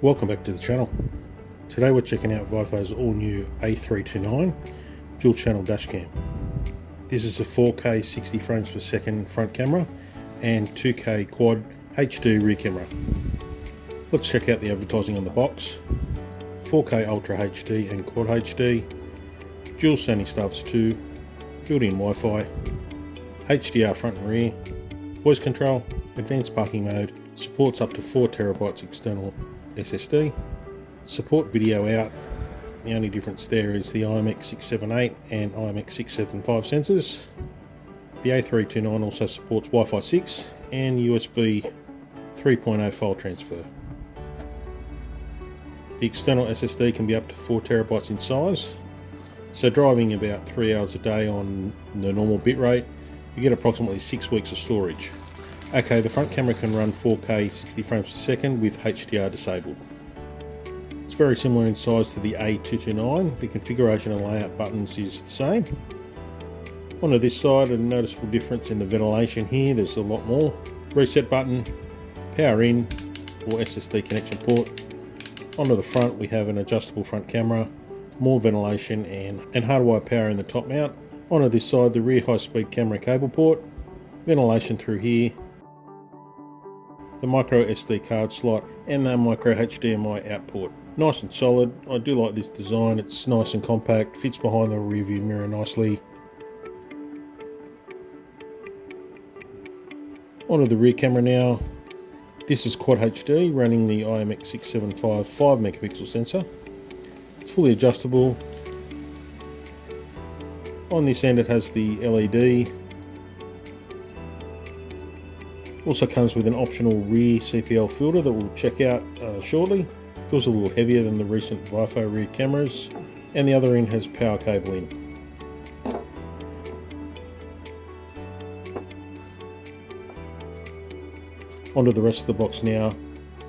Welcome back to the channel. Today we're checking out Viofo's all-new A329 dual channel dash cam. This is a 4K 60 frames per second front camera and 2K quad HD rear camera. Let's check out the advertising on the box. 4K Ultra HD and Quad HD, dual SONY STARVIS2, built-in Wi-Fi, HDR front and rear, voice control, advanced parking mode, supports up to 4 TB external SSD, support video out. The only difference there is the IMX678 and IMX675 sensors. The A329 also supports Wi-Fi 6 and USB 3.0 file transfer. The external SSD can be up to 4 TB in size, so driving about 3 hours a day on the normal bitrate, you get approximately 6 weeks of storage. Okay, the front camera can run 4K 60 frames per second with HDR disabled. It's very similar in size to the A229. The configuration and layout buttons is the same. Onto this side, a noticeable difference in the ventilation here. There's a lot more. Reset button, power in or SSD connection port. Onto the front, we have an adjustable front camera, more ventilation and hardwire power in the top mount. Onto this side, the rear high-speed camera cable port, ventilation through here, the micro SD card slot and the micro HDMI out port. Nice and solid. I do like this design. It's nice and compact, fits behind the rear view mirror nicely. Onto the rear camera now. This is Quad HD running the IMX675 5 megapixel sensor. It's fully adjustable. On this end it has the LED. Also comes with an optional rear CPL filter that we'll check out shortly. Feels a little heavier than the recent Viofo rear cameras. And the other end has power cable in. Onto the rest of the box now.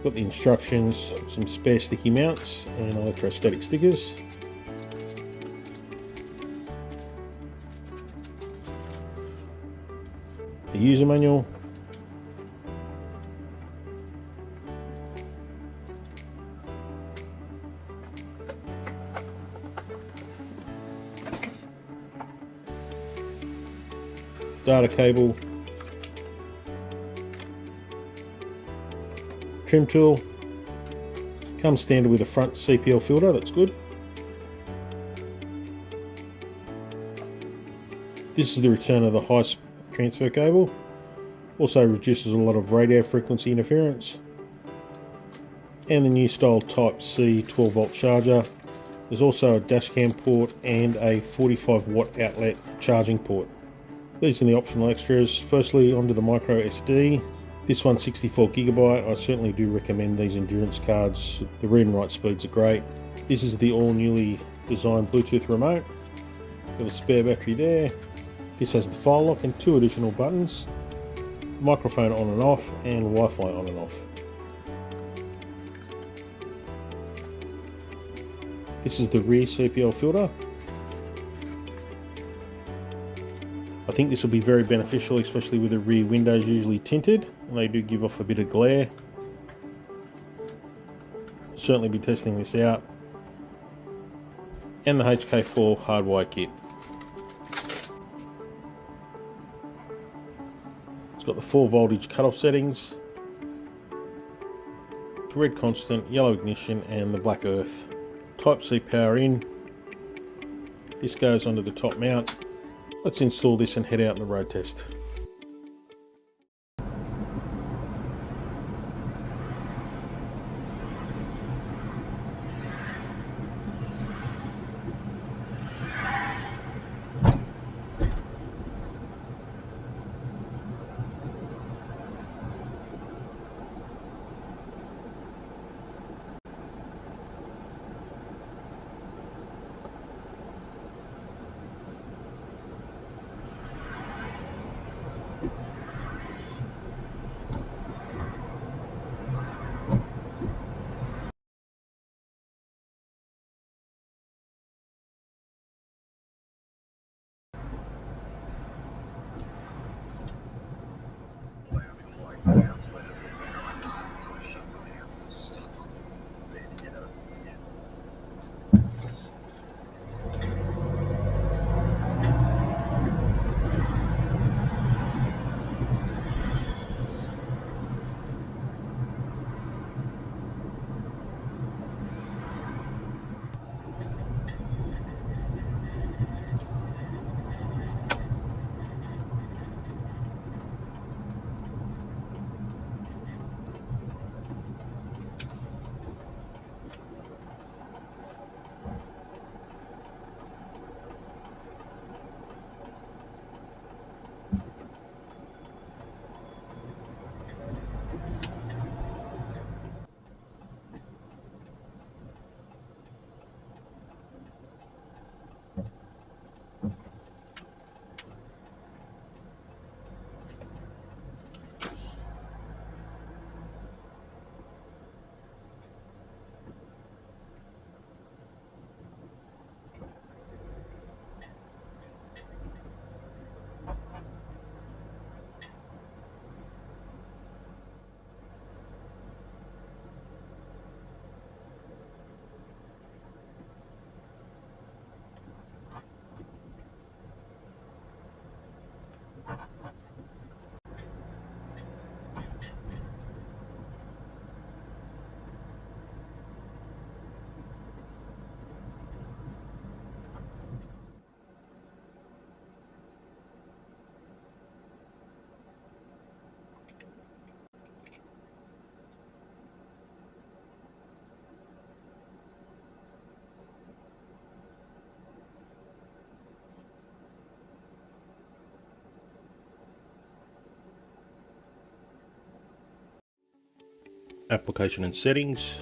Got the instructions, some spare sticky mounts and electrostatic stickers. The user manual. Data cable, trim tool, comes standard with a front CPL filter, that's good. This is the return of the high transfer cable, also reduces a lot of radio frequency interference. And the new style type C 12 volt charger. There's also a dashcam port and a 45 watt outlet charging port. These are the optional extras. Firstly, onto the micro SD. This one's 64 gigabyte. I certainly do recommend these endurance cards. The read and write speeds are great. This is the all newly designed Bluetooth remote. Got a spare battery there. This has the file lock and 2 additional buttons. Microphone on and off and Wi-Fi on and off. This is the rear CPL filter. I think this will be very beneficial, especially with the rear windows usually tinted, and they do give off a bit of glare. Certainly be testing this out. And the HK4 hardwire kit. It's got the 4 voltage cutoff settings, red constant, yellow ignition and the black earth. Type C power in. This goes onto the top mount. Let's install this and head out on the road test. Application and settings.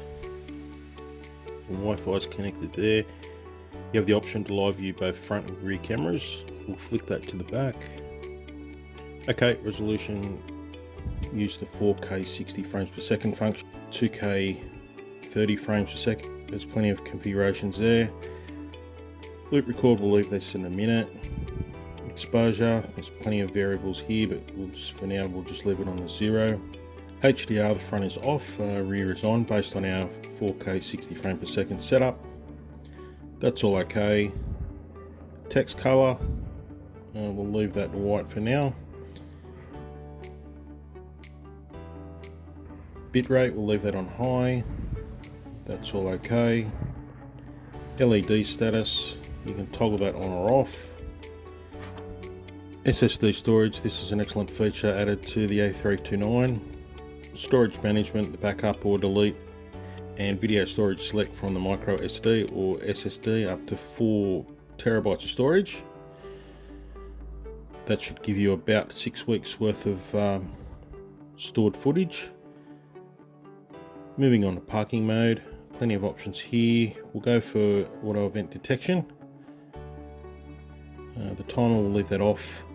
The Wi-Fi is connected there. You have the option to live view both front and rear cameras. We'll flick that to the back. Okay, resolution, use the 4K 60 frames per second function, 2K 30 frames per second. There's plenty of configurations there. Loop record, we'll leave this in a minute. Exposure, there's plenty of variables here, but for now we'll just leave it on the 0. HDR, the front is off, rear is on based on our 4K 60 frame per second setup. That's all okay. Text color, we'll leave that white for now. Bitrate, we'll leave that on high. That's all okay. LED status, you can toggle that on or off. SSD storage, this is an excellent feature added to the A329. Storage management, the backup or delete, and video storage select from the micro SD or SSD up to 4 terabytes of storage. That should give you about 6 weeks worth of stored footage. Moving on to parking mode, plenty of options here. We'll go for auto event detection. The timer, we'll leave that off.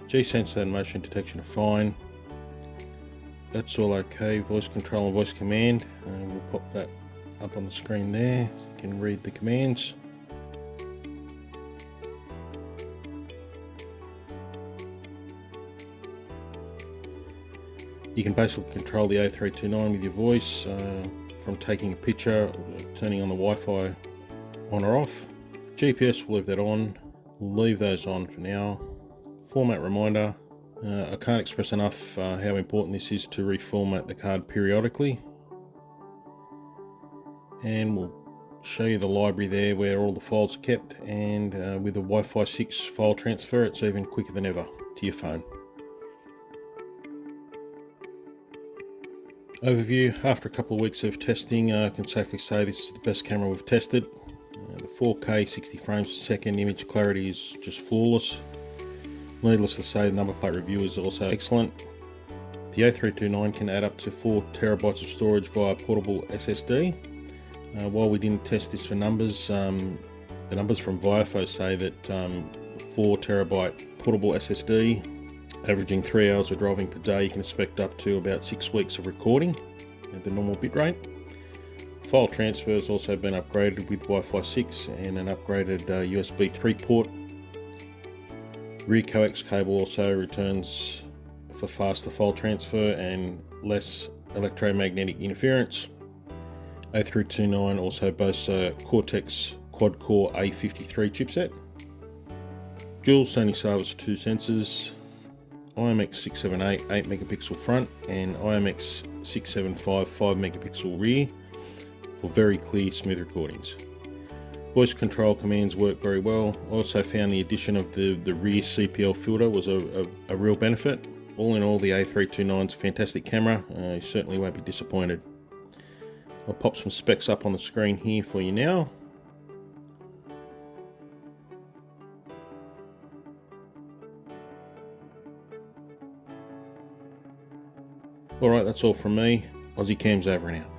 G-sensor and motion detection are fine. That's all okay. Voice control and voice command. We'll pop that up on the screen there. You can read the commands. You can basically control the A329 with your voice, from taking a picture, turning on the Wi-Fi on or off. GPS, we'll leave that on. We'll leave those on for now. Format reminder. I can't express enough how important this is to reformat the card periodically. And we'll show you the library there where all the files are kept, and with the Wi-Fi 6 file transfer, it's even quicker than ever to your phone. Overview. After a couple of weeks of testing, I can safely say this is the best camera we've tested. The 4K 60 frames per second image clarity is just flawless. Needless to say, the number plate review is also excellent. The A329 can add up to 4 terabytes of storage via portable SSD. While we didn't test this for numbers, the numbers from Viofo say that 4 terabyte portable SSD, averaging 3 hours of driving per day, you can expect up to about 6 weeks of recording at the normal bitrate. File transfer has also been upgraded with Wi-Fi 6 and an upgraded USB 3 port. Rear coax cable also returns for faster file transfer and less electromagnetic interference. A329 also boasts a Cortex quad-core A53 chipset. Dual SONY STARVIS2 sensors, IMX678 8 megapixel front and IMX675 5 megapixel rear for very clear, smooth recordings. Voice control commands work very well. I also found the addition of the rear CPL filter was a real benefit. All in all, the A329 is a fantastic camera. You certainly won't be disappointed. I'll pop some specs up on the screen here for you now. Alright, that's all from me. Aussiecams over and out.